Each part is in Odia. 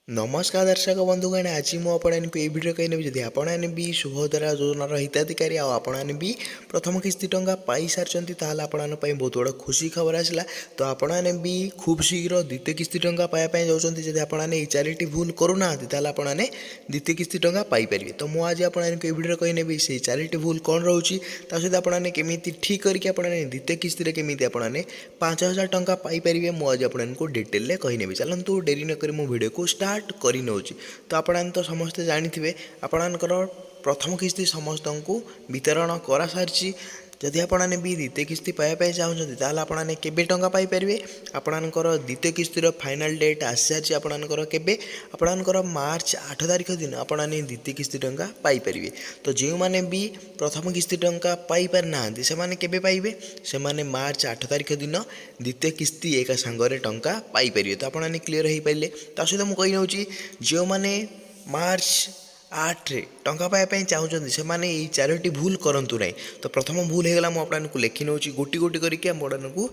नमस्कार दर्शक बंधुगण आज मुझे भिडियो कही नेबी जदि आपने भी सुभद्रा योजनार हिताधिकारी आपने भी प्रथम किस्ती टंका पाई सारी आपन बहुत बड़ा खुशी खबर आसला। तो आपने भी खूब शीघ्र द्वितीय किस्ती टंका पाइबा जाऊँच जब आपने चारिटी भूल करूना आपने द्वितीय किस्ती टंका पाइपर। तो मुझे आज आपको भिडियो कही नेबी से चारिटी भूल कौन रोचे सहित आपने केमी ठीक करके द्वितीय किस्ती केमी आपने 5000 टंका पाइपर मुझे आपको डिटेल कही नेबी। चलतु डेरी नक भिडियो को स्टार्ट करी नौची। तो आपण तो समस्ते जानी आपणकर प्रथम किस्ती समस्त को वितरण करा सारी। जदि आपने भी द्वितीय किस्ती पाइबा चाहते आपने केबे टंका पाइपर आपणकर द्वितीय किस्तीर फाइनाल डेट आसी सारी आपणकर केबे आपणकर मार्च 8 तारिख दिन आपने द्वितीय किस्ती टंका पाइपर। तो जो मैंने भी प्रथम किस्ती टंका पाइपर ना से केबे पाइबे से मार्च 8 तारिख दिन द्वितीय किस्ती एक सांगरे टंका पाइपर। तो आपने क्लीयर हो पारे। ता सहित मुझे कही नौची जो मैंने मार्च 8 टंका पाइबा चाहते से मैंने ये चारोटी भूल करंतु नहीं। तो प्रथम भूल होगा मुझे लिखि नौ गोटी गोटी करके आपको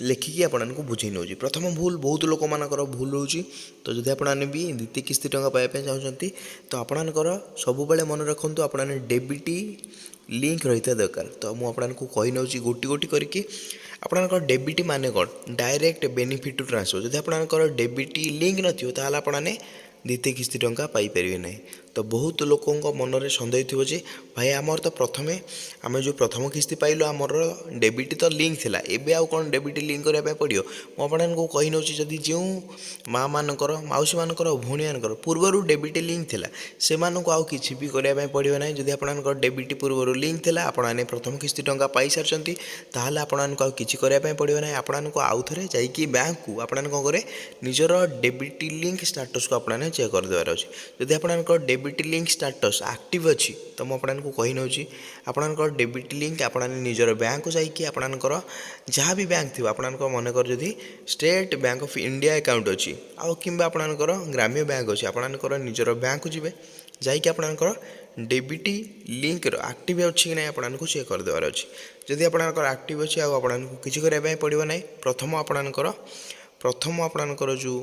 लेखिकी आपको बुझे नौ। प्रथम भूल बहुत लोक मानकर भूल रोचे। तो जब आपने भी द्वितीय किस्ती टंका पाइबा चाहते तो आपणकर सब मन रखु आपने डेबिटी लिंक रही था दरकार। तो मुझे कही नौ गोटी गोटी करके आपणकर डेबिटी माने कौन डायरेक्ट बेनिफिट टू ट्रांसफर। जब आपणकर डेबिटी लिंक नपने द्वितीय किस्ती टंका पाइपर ना। तो बहुत लोकों मनरे सन्देह थी जे भाई आमर तो प्रथमे आम जो प्रथम किस्ती पाइलु आमर डेबिट तो लिंक थिला एबे आउ कौन डेबिट लिंक करने पड़ो। मुझे कही नौ जदि जो माँ मानकर मौसी मानकर भौणी मानकर पूर्वर डेबिट लिंक थिला से आउ किसी भी करने पड़ो ना। जदि आपंकर डेबिट पूर्वर लिंक थिला आपने प्रथम किस्ती टंका पाई सारी आपको आउ किसी करने पड़ो ना। आपको आउ थे जाकि बैंक को आपने कौन करे निजर डेबिट लिंक स्टाटस को आपने चेक करदेवार अच्छे। जदि आपंकर डेबिट लिंक स्टाटस एक्टिव अच्छी तो मुझे कही नौ आपंकर डेबिट लिंक आपने निजर बैंक को जाकि आपंकर जहाँ भी बैंक थी आपंकर मनकर जदि state bank of India account अच्छी आउ कि आपंकर ग्राम्य बैंक अच्छी आपंकर निजर बैंक को जी जाकि आपंकर डेबिट लिंक एक्टिव अच्छी कि ना आपको चेक करदेवार अच्छी। जदि आपंकर एक्टिव अच्छी आपको किसी करने पड़ो ना। प्रथम आपंकर जो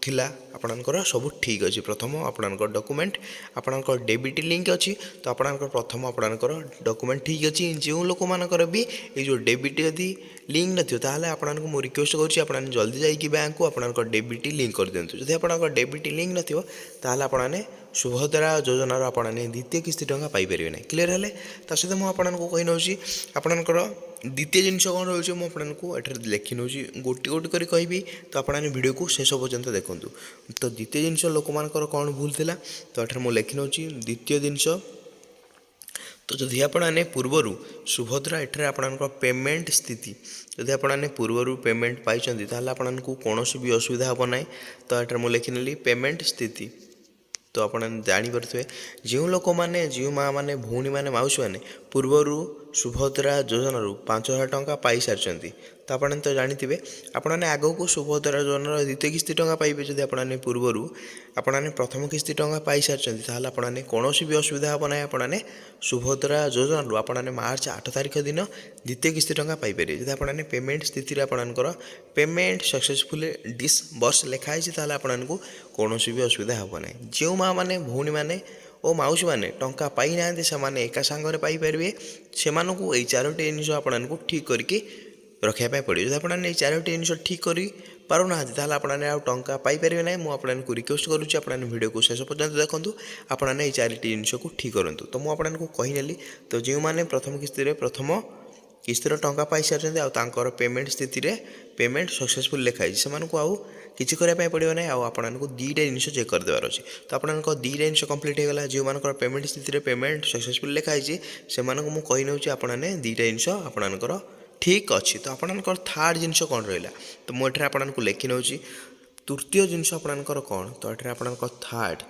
थिला आपणकर सब ठीक अच्छे। प्रथम आपणकर डॉक्यूमेंट आपणकर डेबिट लिंक अच्छी तो आपणकर प्रथम आपणकर डॉक्यूमेंट ठीक अच्छी। जो लोक मानकर भी ये जो डेबिट यदि लिंक नथियो ताहले आपणको मो रिक्वेस्ट करूँ आपने जल्दी जाइए बैंक को आपणकर डेबिट लिंक कर दिंतु। जदि आपणकर डेबिट लिंक नथियो ताहले आपने सुभद्रा योजनार आपने द्वितीय किस्ती टंका पाइपर ना। क्लीयर है। ता सहित मुझे कही नौ आपणकर द्वितीय जिनस कौन रोचे मुझे लिखि नौ गोटी गोटी कर कहि। तो आपने वीडियो को शेष पर्यंत देखूँ। तो द्वितीय जिनस लोक मानकर कौन भूल थिला तो ये मुझे लिखि नौ द्वितीय जिनस। तो जदि आपने पूर्वर सुभद्रा एठार आपणकर पेमेंट स्थिति जदि आपने पूर्वर पेमेंट पाई आपको कौन भी असुविधा हे ना। तो ये मुझे लिखिनेली पेमेंट स्थिति। तो आप जापे जो लोक मैंने जो माँ मैंने भौणी मैंने मौसी मैंने पूर्वर सुभद्रा योजन 5000 टंका पाई सारी तो आपने तो जानी आपने आग को सुभद्रा योजनार द्वितीय किस्ती टंका पाइबे। जदि आपने पूर्वर आपने प्रथम किस्ती टंका पाई सारी आपने कौन भी असुविधा हे ना। आपने सुभद्रा योजन आपने मार्च 8 तारिख दिन द्वितीय किस्ती टंका पाइपर। जब आपने पेमेंट स्थिति आपंकर पेमेंट सक्सेसफुल डिसबर्स लिखाई आपको कौन भी असुविधा हे ना। जो माँ मैंने भौणी मैंने ओ मौसी मैंने टंका पाई ना से एका सांगरे पाइपर से यही चारोटी जिनिस आपको ठीक करके रखापी पड़ो। जब आपने चारोटी जिनिस ठीक कर पारना आपने आ टंका पाइपर ना। मुझे रिक्वेस्ट करुँच आपने वीडियो को शेष पर्यंत देखूँ आपने ये चारोटी जिनिस को ठीक करूँ। तो मुझे कहीनेली तो जो मैंने प्रथम किस्ती प्रथम किस्तीर टंका पाई सारी आर पेमेंट स्थिति रे पेमेंट सक्सेसफुल लिखाई से आउ किसी करने पड़ो ना। आपको दुईटा जिनिस चेक करदेवार अच्छे। तो आपको दुईटा जिनिस कम्प्लीट होगा जो मान पेमेंट स्थिति पेमेंट सक्सेसफुल लिखाई से मुझे कही नौ आपने दुईटा जिनिस आपंकर ठीक अच्छी। तो आपंकर थर्ड जिनिस कौन रहा तो मुझे आपको लिखि नौ तृतीय जिनिस आपंकर कौन। तो ये आपंकर थर्ड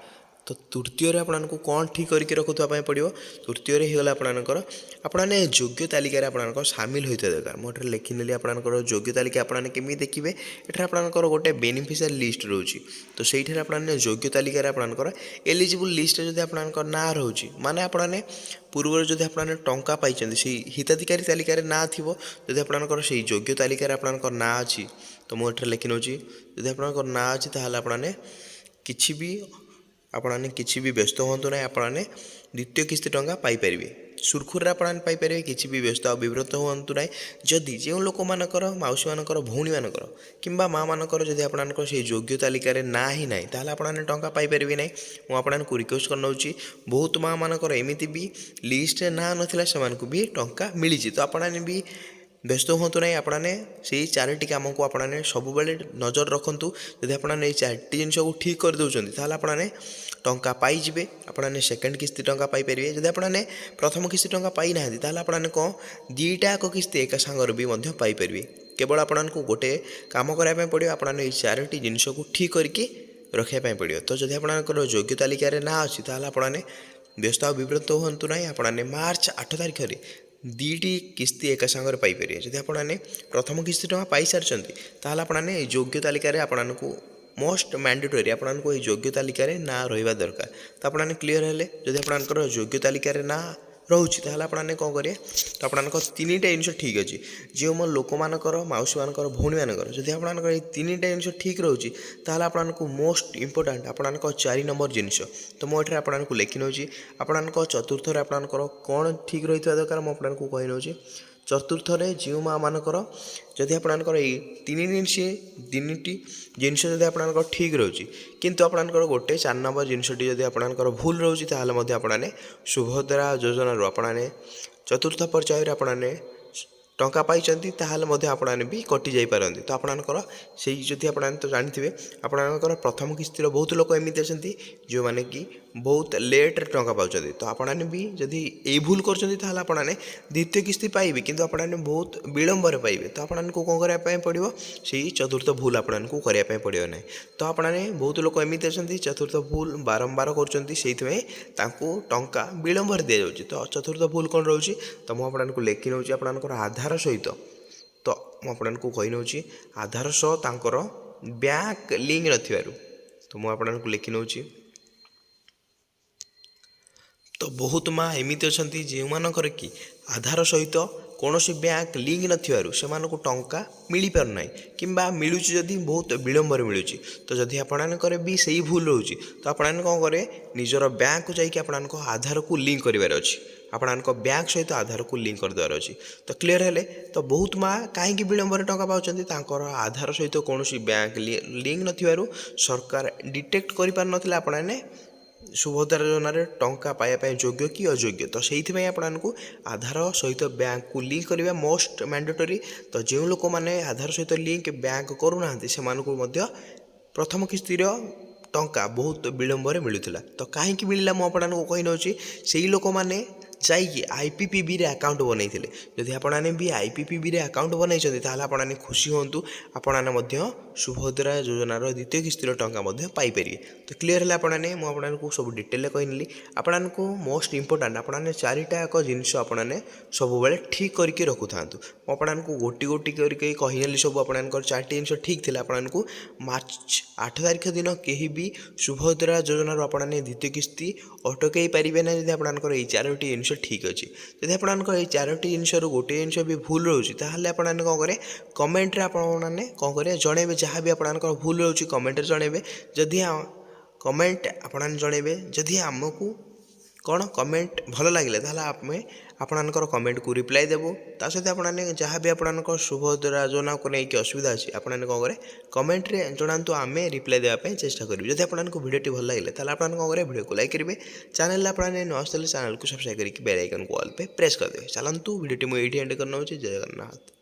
तो तृतीय आपको कौन ठीक करके रखुवा पड़ो। तृतीय होगा आपंकर आपने योग्य तालिकार आपंकर सामिल होता दरकार। मुझे लिखिनेली आपंकर योग्य तालिका आपने केमी देखिए ये आपंकर गोटे बेनिफिशियल लिस्ट रोचे। तो सही आपने योग्य तालिकार आपंकर एलिजिबल लिस्ट जब आपंकर ना रोचे माने आपने पूर्वर जब आपने टंका पाई से हिताधिकारी तालिकार ना थी जब आपंकर से योग्य तालिकार आपंकर ना अच्छी तो मुझे लिखि नौ जब आपंकर ना अच्छी आपने କିଛି ବି ଆପଣମାନେ କିଛି ବି ବ୍ୟସ୍ତ ହୁଅନ୍ତୁ ନାହିଁ, ଆପଣମାନେ ଦ୍ୱିତୀୟ କିସ୍ତି ଟଙ୍କା ପାଇପାରିବେ ସୁରୁଖୁରୁରେ ଆପଣମାନେ ପାଇପାରିବେ। କିଛି ବି ବ୍ୟସ୍ତ ଆଉ ବିବ୍ରତ ହୁଅନ୍ତୁ ନାହିଁ। ଯଦି ଯେଉଁ ଲୋକମାନଙ୍କର ମାଉସୀମାନଙ୍କର ଭଉଣୀମାନଙ୍କର କିମ୍ବା ମାଆମାନଙ୍କର ଯଦି ଆପଣମାନଙ୍କର ସେଇ ଯୋଗ୍ୟ ତାଲିକାରେ ନାଁ ହିଁ ନାହିଁ, ତାହେଲେ ଆପଣମାନେ ଟଙ୍କା ପାଇପାରିବେ ନାହିଁ। ମୁଁ ଆପଣମାନଙ୍କୁ ରିକ୍ୱେଷ୍ଟ କରିନେଉଛି, ବହୁତ ମାଆମାନଙ୍କର ଏମିତି ବି ଲିଷ୍ଟରେ ନାଁ ନଥିଲା, ସେମାନଙ୍କୁ ବି ଟଙ୍କା ମିଳିଛି। ତ ଆପଣମାନେ ବି ବ୍ୟସ୍ତ ହୁଅନ୍ତୁ ନାହିଁ। ଆପଣମାନେ ସେଇ 4ଟି କାମକୁ ଆପଣମାନେ ସବୁବେଳେ ନଜର ରଖନ୍ତୁ। ଯଦି ଆପଣମାନେ ଏଇ 4ଟି ଜିନିଷକୁ ଠିକ୍ କରିଦେଉଛନ୍ତି, ତାହେଲେ ଆପଣମାନେ ଟଙ୍କା ପାଇଯିବେ। ଆପଣମାନେ ସେକେଣ୍ଡ କିସ୍ତି ଟଙ୍କା ପାଇପାରିବେ। ଯଦି ଆପଣମାନେ ପ୍ରଥମ କିସ୍ତି ଟଙ୍କା ପାଇନାହାନ୍ତି, ତାହେଲେ ଆପଣମାନେ କ'ଣ 2ଟାକ କିସ୍ତି ଏକା ସାଙ୍ଗରେ ବି ମଧ୍ୟ ପାଇପାରିବେ। କେବଳ ଆପଣଙ୍କୁ ଗୋଟେ କାମ କରିବା ପାଇଁ ପଡ଼ିବ, ଆପଣମାନେ ଏଇ 4ଟି ଜିନିଷକୁ ଠିକ୍ କରିକି ରଖିବା ପାଇଁ ପଡ଼ିବ। ତ ଯଦି ଆପଣଙ୍କର ଯୋଗ୍ୟ ତାଲିକାରେ ନାଁ ଅଛି, ତାହେଲେ ଆପଣମାନେ ବ୍ୟସ୍ତ ଆଉ ବିବ୍ରତ ହୁଅନ୍ତୁ ନାହିଁ। ଆପଣମାନେ ମାର୍ଚ୍ଚ 8 ତାରିଖରେ 2ଟି କିସ୍ତି ଏକା ସାଙ୍ଗରେ ପାଇପାରିବେ। ଯଦି ଆପଣମାନେ ପ୍ରଥମ କିସ୍ତି ଟଙ୍କା ପାଇସାରିଛନ୍ତି, ତାହେଲେ ଆପଣମାନେ ଏଇ ଯୋଗ୍ୟ ତାଲିକାରେ ଆପଣଙ୍କୁ ମୋଷ୍ଟ ମ୍ୟାଣ୍ଡେଟୋରୀ ଆପଣଙ୍କୁ ଏଇ ଯୋଗ୍ୟ ତାଲିକାରେ ନାଁ ରହିବା ଦରକାର। ତ ଆପଣମାନେ କ୍ଲିଅର ହେଲେ। ଯଦି ଆପଣଙ୍କର ଯୋଗ୍ୟ ତାଲିକାରେ ନାଁ ରହୁଛି, ତାହେଲେ ଆପଣମାନେ କ'ଣ କରିବେ, ତ ଆପଣଙ୍କ 3ଟା ଜିନିଷ ଠିକ୍ ଅଛି। ଯେଉଁ ମୋ ଲୋକମାନଙ୍କର ମାଉସୀମାନଙ୍କର ଭଉଣୀମାନଙ୍କର ଯଦି ଆପଣଙ୍କର ଏଇ 3ଟା ଜିନିଷ ଠିକ୍ ରହୁଛି, ତାହେଲେ ଆପଣଙ୍କୁ ମୋଷ୍ଟ ଇମ୍ପୋର୍ଟାଣ୍ଟ ଆପଣଙ୍କ 4 ନମ୍ବର ଜିନିଷ। ତ ମୁଁ ଏଠାରେ ଆପଣଙ୍କୁ ଲେଖି ନେଉଛି। ଆପଣଙ୍କ ଚତୁର୍ଥରେ ଆପଣଙ୍କର କ'ଣ ଠିକ୍ ରହିଥିବା ଦରକାର, ମୁଁ ଆପଣଙ୍କୁ କହି ନେଉଛି। ଚତୁର୍ଥରେ ଯେଉଁ ମାଆମାନଙ୍କର ଯଦି ଆପଣଙ୍କର ଏଇ 3ଟି ଜିନିଷ ଯଦି ଆପଣଙ୍କର ଠିକ୍ ରହୁଛି, କିନ୍ତୁ ଆପଣଙ୍କର ଗୋଟେ 4 ନମ୍ବର ଜିନିଷଟି ଯଦି ଆପଣଙ୍କର ଭୁଲ ରହୁଛି, ତାହେଲେ ମଧ୍ୟ ଆପଣମାନେ ସୁଭଦ୍ରା ଯୋଜନାରୁ ଆପଣମାନେ ଚତୁର୍ଥ ପର୍ଯ୍ୟାୟରେ ଆପଣମାନେ ଟଙ୍କା ପାଇଛନ୍ତି, ତାହେଲେ ମଧ୍ୟ ଆପଣମାନେ ବି କଟିଯାଇପାରନ୍ତି। ତ ଆପଣଙ୍କର ସେଇ ଯଦି ଆପଣମାନେ ତ ଜାଣିଥିବେ, ଆପଣଙ୍କର ପ୍ରଥମ କିସ୍ତିର ବହୁତ ଲୋକ ଏମିତି ଅଛନ୍ତି ଯେଉଁମାନେ କି ବହୁତ ଲେଟ୍ରେ ଟଙ୍କା ପାଉଛନ୍ତି। ତ ଆପଣମାନେ ବି ଯଦି ଏଇ ଭୁଲ କରୁଛନ୍ତି, ତାହେଲେ ଆପଣମାନେ ଦ୍ୱିତୀୟ କିସ୍ତି ପାଇବେ, କିନ୍ତୁ ଆପଣମାନେ ବହୁତ ବିଳମ୍ବରେ ପାଇବେ। ତ ଆପଣଙ୍କୁ କ'ଣ କରିବା ପାଇଁ ପଡ଼ିବ, ସେଇ ଚତୁର୍ଥ ଭୁଲ ଆପଣଙ୍କୁ କରିବା ପାଇଁ ପଡ଼ିବ ନାହିଁ। ତ ଆପଣମାନେ ବହୁତ ଲୋକ ଏମିତି ଅଛନ୍ତି ଚତୁର୍ଥ ଭୁଲ ବାରମ୍ବାର କରୁଛନ୍ତି, ସେଇଥିପାଇଁ ତାଙ୍କୁ ଟଙ୍କା ବିଳମ୍ବରେ ଦିଆଯାଉଛି। ତ ଚତୁର୍ଥ ଭୁଲ କ'ଣ ରହୁଛି, ତ ମୁଁ ଆପଣଙ୍କୁ ଲେଖି ନେଉଛି। ଆପଣଙ୍କର ଆଧାର ସହିତ, ତ ମୁଁ ଆପଣଙ୍କୁ କହି ନେଉଛି, ଆଧାର ସହ ତାଙ୍କର ବ୍ୟାଙ୍କ ଲିଙ୍କ ନଥିବାରୁ, ତ ମୁଁ ଆପଣଙ୍କୁ ଲେଖି ନେଉଛି। ତ ବହୁତ ମା' ଏମିତି ଅଛନ୍ତି ଯେଉଁମାନଙ୍କର କି ଆଧାର ସହିତ କୌଣସି ବ୍ୟାଙ୍କ ଲିଙ୍କ ନଥିବାରୁ ସେମାନଙ୍କୁ ଟଙ୍କା ମିଳିପାରୁନାହିଁ, କିମ୍ବା ମିଳୁଛି ଯଦି ବହୁତ ବିଳମ୍ବରେ ମିଳୁଛି। ତ ଯଦି ଆପଣମାନଙ୍କର ବି ସେଇ ଭୁଲ ରହୁଛି, ତ ଆପଣମାନେ କ'ଣ କରିବେ, ନିଜର ବ୍ୟାଙ୍କକୁ ଯାଇକି ଆପଣଙ୍କ ଆଧାରକୁ ଲିଙ୍କ କରିବାର ଅଛି। ଆପଣଙ୍କ ବ୍ୟାଙ୍କ ସହିତ ଆଧାରକୁ ଲିଙ୍କ କରିଦେବାର ଅଛି। ତ କ୍ଲିଅର ହେଲେ। ତ ବହୁତ ମା' କାହିଁକି ବିଳମ୍ବରେ ଟଙ୍କା ପାଉଛନ୍ତି, ତାଙ୍କର ଆଧାର ସହିତ କୌଣସି ବ୍ୟାଙ୍କ ଲିଙ୍କ ନଥିବାରୁ ସରକାର ଡିଟେକ୍ଟ କରିପାରୁନଥିଲେ ଆପଣମାନେ ସୁଭଦ୍ରା ଯୋଜନାରେ ଟଙ୍କା ପାଇବା ପାଇଁ ଯୋଗ୍ୟ କି ଅଯୋଗ୍ୟ। ତ ସେଇଥିପାଇଁ ଆପଣଙ୍କୁ ଆଧାର ସହିତ ବ୍ୟାଙ୍କକୁ ଲିଙ୍କ କରିବା ମୋଷ୍ଟ ମ୍ୟାଣ୍ଡେଟୋରୀ। ତ ଯେଉଁ ଲୋକମାନେ ଆଧାର ସହିତ ଲିଙ୍କ ବ୍ୟାଙ୍କ କରୁନାହାନ୍ତି, ସେମାନଙ୍କୁ ମଧ୍ୟ ପ୍ରଥମ କିସ୍ତିର ଟଙ୍କା ବହୁତ ବିଳମ୍ବରେ ମିଳୁଥିଲା। ତ କାହିଁକି ମିଳିଲା, ମୁଁ ଆପଣଙ୍କୁ କହି ନେଉଛି। ସେଇ ଲୋକମାନେ ଯାଇକି IPPBରେ ଆକାଉଣ୍ଟ ବନେଇଥିଲେ। ଯଦି ଆପଣମାନେ ବି IPPBରେ ଆକାଉଣ୍ଟ ବନେଇଛନ୍ତି, ତାହେଲେ ଆପଣମାନେ ଖୁସି ହୁଅନ୍ତୁ। ଆପଣମାନେ ମଧ୍ୟ ସୁଭଦ୍ରା ଯୋଜନାର ଦ୍ୱିତୀୟ କିସ୍ତିର ଟଙ୍କା ମଧ୍ୟ ପାଇପାରିବେ। ତ କ୍ଲିଅର ହେଲେ ଆପଣମାନେ, ମୁଁ ଆପଣଙ୍କୁ ସବୁ ଡିଟେଲରେ କହିନେଲି। ଆପଣଙ୍କୁ ମୋଷ୍ଟ ଇମ୍ପୋର୍ଟାଣ୍ଟ ଆପଣମାନେ 4ଟାକ ଜିନିଷ ଆପଣମାନେ ସବୁବେଳେ ଠିକ୍ କରିକି ରଖୁଥାନ୍ତୁ। ମୁଁ ଆପଣଙ୍କୁ ଗୋଟି ଗୋଟି କରିକି କହିନେଲି ସବୁ। ଆପଣଙ୍କର 4ଟି ଜିନିଷ ଠିକ୍ ଥିଲା। ଆପଣଙ୍କୁ ମାର୍ଚ୍ଚ 8 ତାରିଖ ଦିନ କେହି ବି ସୁଭଦ୍ରା ଯୋଜନାରୁ ଆପଣମାନେ ଦ୍ୱିତୀୟ କିସ୍ତି ଅଟକାଇ ପାରିବେ ନାହିଁ, ଯଦି ଆପଣଙ୍କର ଏଇ 4ଟି ଜିନିଷ ଠିକ୍ ଅଛି। ଯଦି ଆପଣଙ୍କର ଏଇ 4ଟି ଜିନିଷରୁ ଗୋଟିଏ ଜିନିଷ ବି ଭୁଲ ରହୁଛି, ତାହେଲେ ଆପଣମାନେ କ'ଣ କରିବେ, କମେଣ୍ଟରେ ଆପଣମାନେ କ'ଣ କରିବେ, ଜଣାଇବେ। ଯାହା ବି ଆପଣଙ୍କର ଭୁଲ ରହୁଛି କମେଣ୍ଟରେ ଜଣାଇବେ। ଯଦି କମେଣ୍ଟ ଆପଣମାନେ ଜଣାଇବେ, ଯଦି ଆମକୁ କ'ଣ କମେଣ୍ଟ ଭଲ ଲାଗିଲା, ତାହେଲେ ଆମେ ଆପଣଙ୍କର କମେଣ୍ଟକୁ ରିପ୍ଲାଏ ଦେବୁ। ତା ସହିତ ଆପଣମାନେ ଯାହା ବି ଆପଣଙ୍କ ସୁଭଦ୍ରା ଯୋଜନାକୁ ନେଇକି ଅସୁବିଧା ଅଛି, ଆପଣମାନେ କ'ଣ କରିବେ, କମେଣ୍ଟରେ ଜଣାନ୍ତୁ, ଆମେ ରିପ୍ଲାଏ ଦେବା ପାଇଁ ଚେଷ୍ଟା କରିବୁ। ଯଦି ଆପଣଙ୍କୁ ଭିଡ଼ିଓଟି ଭଲ ଲାଗିଲା, ତାହେଲେ ଆପଣମାନେ କ'ଣ କରିବେ, ଭିଡ଼ିଓକୁ ଲାଇକ୍ କରିବେ। ଚ୍ୟାନେଲରେ ଆପଣମାନେ ନ ଆସିଥିଲେ ଚ୍ୟାନେଲକୁ ସବସ୍କ୍ରାଇବ୍ କରିକି ବେଲ୍ ଆଇକନ୍କୁ ଅଲ୍ पे ପ୍ରେସ୍ କରିଦେବେ। ଚାଲନ୍ତୁ, ଭିଡ଼ିଓଟି ମୁଁ ଏଇଠି ଏଣ୍ଡ କରିନେଉଛି। ଜୟ ଜଗନ୍ନାଥ।